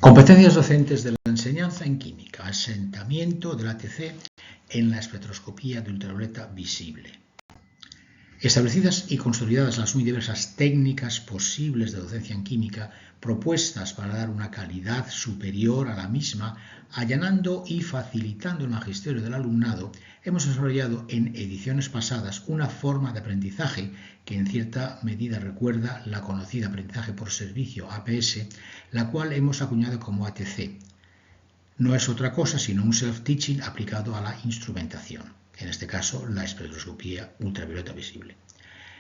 Competencias docentes de la enseñanza en química, asentamiento del ATC en la espectroscopía de ultravioleta visible. Establecidas y consolidadas las muy diversas técnicas posibles de docencia en química propuestas para dar una calidad superior a la misma, allanando y facilitando el magisterio del alumnado, hemos desarrollado en ediciones pasadas una forma de aprendizaje que en cierta medida recuerda la conocida aprendizaje por servicio APS, la cual hemos acuñado como ATC. No es otra cosa sino un self-teaching aplicado a la instrumentación, en este caso la espectroscopía ultravioleta visible.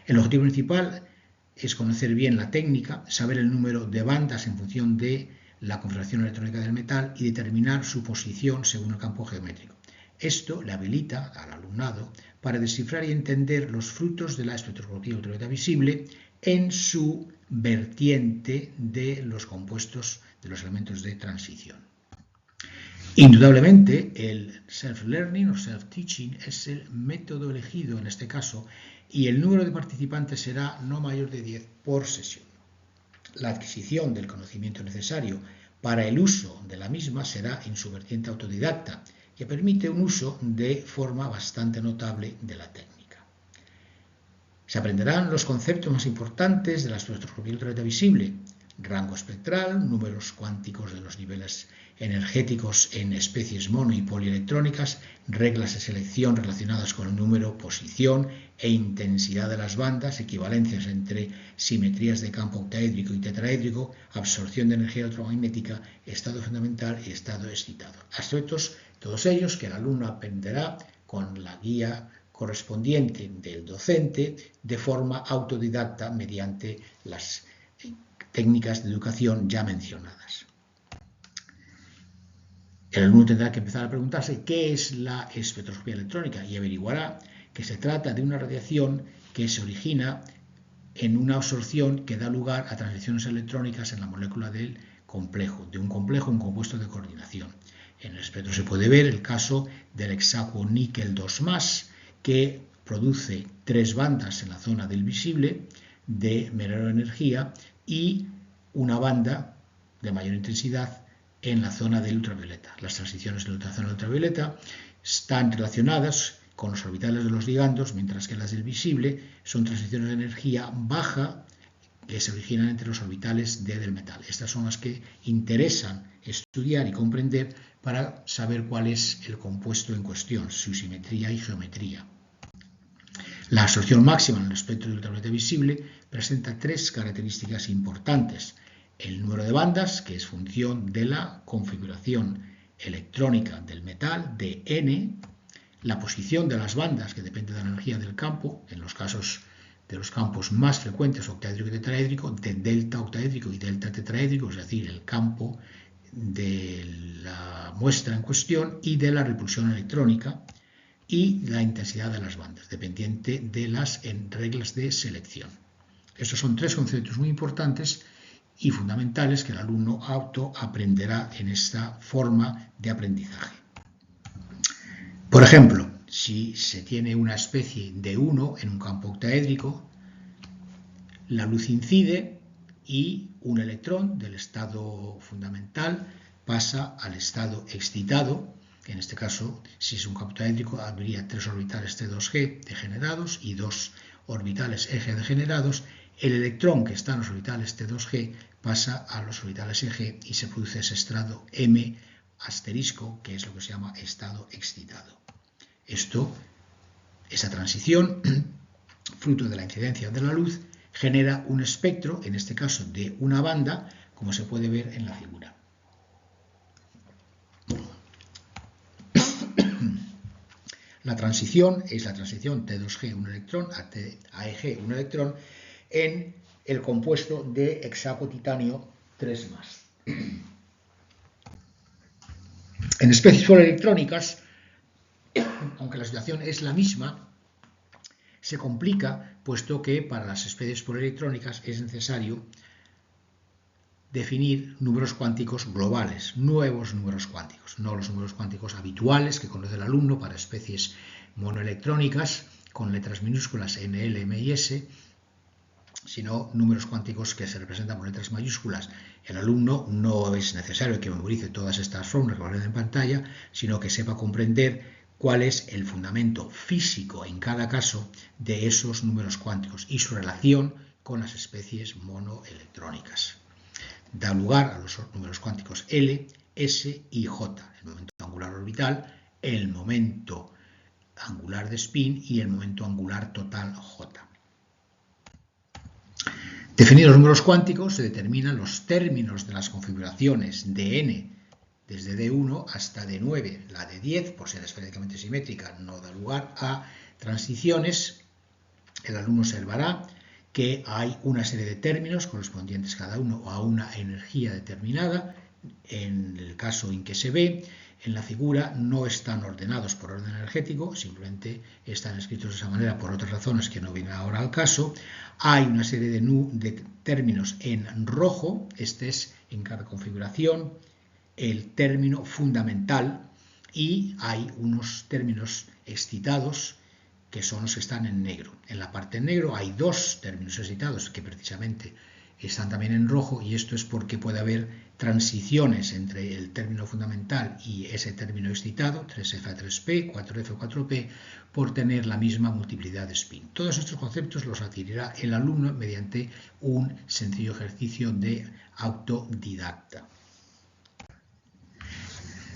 El objetivo principal es conocer bien la técnica, saber el número de bandas en función de la configuración electrónica del metal y determinar su posición según el campo geométrico. Esto le habilita al alumnado para descifrar y entender los frutos de la espectroscopía ultravioleta visible en su vertiente de los compuestos de los elementos de transición. Indudablemente, el self-learning o self-teaching es el método elegido en este caso y el número de participantes será no mayor de 10 por sesión. La adquisición del conocimiento necesario para el uso de la misma será en su vertiente autodidacta, que permite un uso de forma bastante notable de la técnica. Se aprenderán los conceptos más importantes de la espectroscopía ultravioleta visible: rango espectral, números cuánticos de los niveles energéticos en especies mono y polielectrónicas, reglas de selección relacionadas con el número, posición e intensidad de las bandas, equivalencias entre simetrías de campo octaédrico y tetraédrico, absorción de energía electromagnética, estado fundamental y estado excitado. Aspectos todos ellos que el alumno aprenderá con la guía correspondiente del docente de forma autodidacta mediante las técnicas de educación ya mencionadas. El alumno tendrá que empezar a preguntarse qué es la espectroscopía electrónica y averiguará que se trata de una radiación que se origina en una absorción que da lugar a transiciones electrónicas en la molécula del complejo, de un complejo, un compuesto de coordinación. En el espectro se puede ver el caso del hexacuo níquel 2+, que produce 3 bandas en la zona del visible de menor energía y una banda de mayor intensidad en la zona del ultravioleta. Las transiciones de la zona ultravioleta están relacionadas con los orbitales de los ligandos, mientras que las del visible son transiciones de energía baja que se originan entre los orbitales del metal. Estas son las que interesan estudiar y comprender para saber cuál es el compuesto en cuestión, su simetría y geometría. La absorción máxima en el espectro de ultravioleta visible presenta 3 características importantes: el número de bandas, que es función de la configuración electrónica del metal, de N, la posición de las bandas, que depende de la energía del campo, en los casos de los campos más frecuentes, octaédrico y tetraédrico, de delta octaédrico y delta tetraédrico, es decir, el campo de la muestra en cuestión, y de la repulsión electrónica, y la intensidad de las bandas, dependiente de las reglas de selección. Estos son 3 conceptos muy importantes y fundamentales que el alumno aprenderá en esta forma de aprendizaje. Por ejemplo, si se tiene una especie de 1 en un campo octaédrico, la luz incide y un electrón del estado fundamental pasa al estado excitado. En este caso, si es un campo octaédrico, habría 3 orbitales T2G degenerados y 2 orbitales EG degenerados. El electrón que está en los orbitales T2G pasa a los orbitales EG y se produce ese estado M asterisco, que es lo que se llama estado excitado. Esa transición, fruto de la incidencia de la luz, genera un espectro, en este caso de una banda, como se puede ver en la figura. La transición es la transición T2G, un electrón, a EG, un electrón, en el compuesto de hexacuo titanio 3+. En especies polielectrónicas, aunque la situación es la misma, se complica, puesto que para las especies polielectrónicas es necesario definir números cuánticos globales, nuevos números cuánticos, no los números cuánticos habituales que conoce el alumno para especies monoelectrónicas con letras minúsculas N, L, M y S, sino números cuánticos que se representan por letras mayúsculas. El alumno no es necesario que memorice todas estas fórmulas que aparecen en pantalla, sino que sepa comprender cuál es el fundamento físico en cada caso de esos números cuánticos y su relación con las especies monoelectrónicas. Da lugar a los números cuánticos L, S y J, el momento angular orbital, el momento angular de spin y el momento angular total J. Definidos los números cuánticos, se determinan los términos de las configuraciones de n desde D1 hasta D9. La de 10, por ser esféricamente simétrica, no da lugar a transiciones. El alumno observará que hay una serie de términos correspondientes cada uno a una energía determinada. En el caso en que se ve, en la figura no están ordenados por orden energético, simplemente están escritos de esa manera por otras razones que no vienen ahora al caso. Hay una serie de términos en rojo, este es en cada configuración el término fundamental, y hay unos términos excitados que son los que están en negro. En la parte en negro hay dos términos excitados que precisamente están también en rojo, y esto es porque puede haber transiciones entre el término fundamental y ese término excitado, 3F a 3P, 4F a 4P, por tener la misma multiplicidad de spin. Todos estos conceptos los adquirirá el alumno mediante un sencillo ejercicio de autodidacta.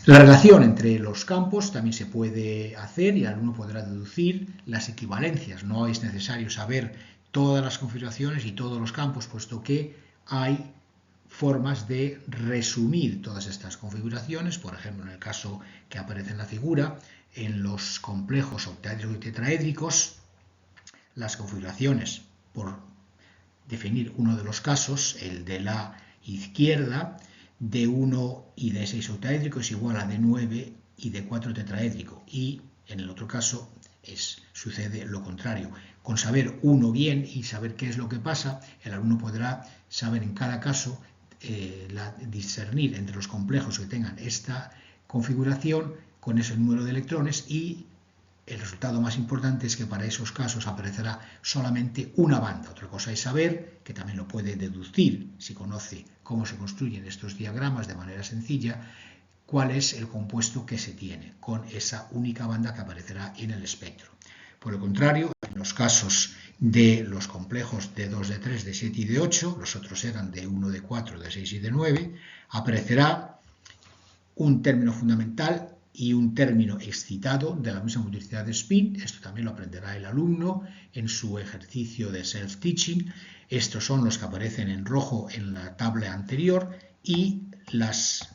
La relación entre los campos también se puede hacer y el alumno podrá deducir las equivalencias. No es necesario saber todas las configuraciones y todos los campos, puesto que hay formas de resumir todas estas configuraciones. Por ejemplo, en el caso que aparece en la figura, en los complejos octaédricos y tetraédricos, las configuraciones, por definir uno de los casos, el de la izquierda, D1 y D6 octaédrico es igual a D9 y D4 tetraédrico, y en el otro caso sucede lo contrario. Con saber uno bien y saber qué es lo que pasa, el alumno podrá saber en cada caso discernir entre los complejos que tengan esta configuración con ese número de electrones, y el resultado más importante es que para esos casos aparecerá solamente una banda. Otra cosa es saber, que también lo puede deducir si conoce cómo se construyen estos diagramas de manera sencilla, cuál es el compuesto que se tiene con esa única banda que aparecerá en el espectro. Por el contrario, en los casos de los complejos D2, D3, D7 y D8, los otros eran D1, D4, D6 y D9, aparecerá un término fundamental y un término excitado de la misma multiplicidad de spin. Esto también lo aprenderá el alumno en su ejercicio de self-teaching. Estos son los que aparecen en rojo en la tabla anterior, y las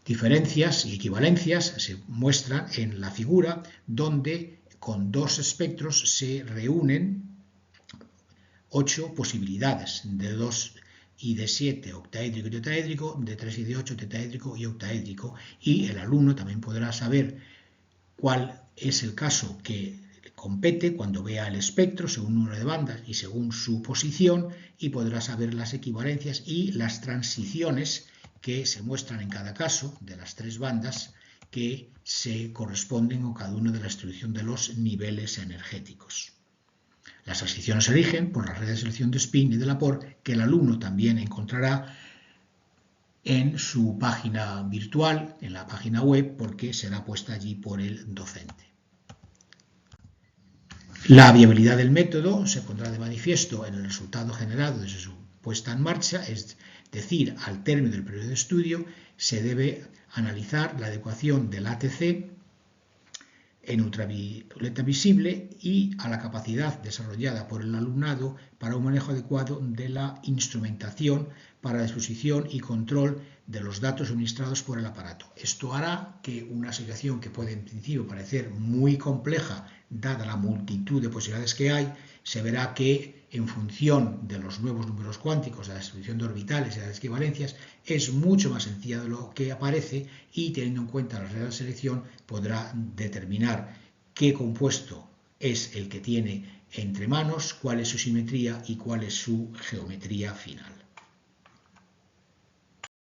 diferencias y equivalencias se muestran en la figura, donde con dos espectros se reúnen 8 posibilidades de 2 y D7 octaédrico y tetraédrico, D3 y D8 tetraédrico y octaédrico, y el alumno también podrá saber cuál es el caso que compete cuando vea el espectro según el número de bandas y según su posición, y podrá saber las equivalencias y las transiciones que se muestran en cada caso de las tres bandas que se corresponden con cada uno de la distribución de los niveles energéticos. Las transiciones se eligen por la red de selección de spin y de Laporte, que el alumno también encontrará en su página virtual, en la página web, porque será puesta allí por el docente. La viabilidad del método se pondrá de manifiesto en el resultado generado desde su puesta en marcha, es decir, al término del periodo de estudio se debe analizar la adecuación del ATC en ultravioleta visible y a la capacidad desarrollada por el alumnado para un manejo adecuado de la instrumentación para la disposición y control de los datos suministrados por el aparato. Esto hará que una situación que puede en principio parecer muy compleja, dada la multitud de posibilidades que hay, se verá que en función de los nuevos números cuánticos, de la distribución de orbitales y de las equivalencias, es mucho más sencilla de lo que aparece, y teniendo en cuenta las reglas de selección podrá determinar qué compuesto es el que tiene entre manos, cuál es su simetría y cuál es su geometría final.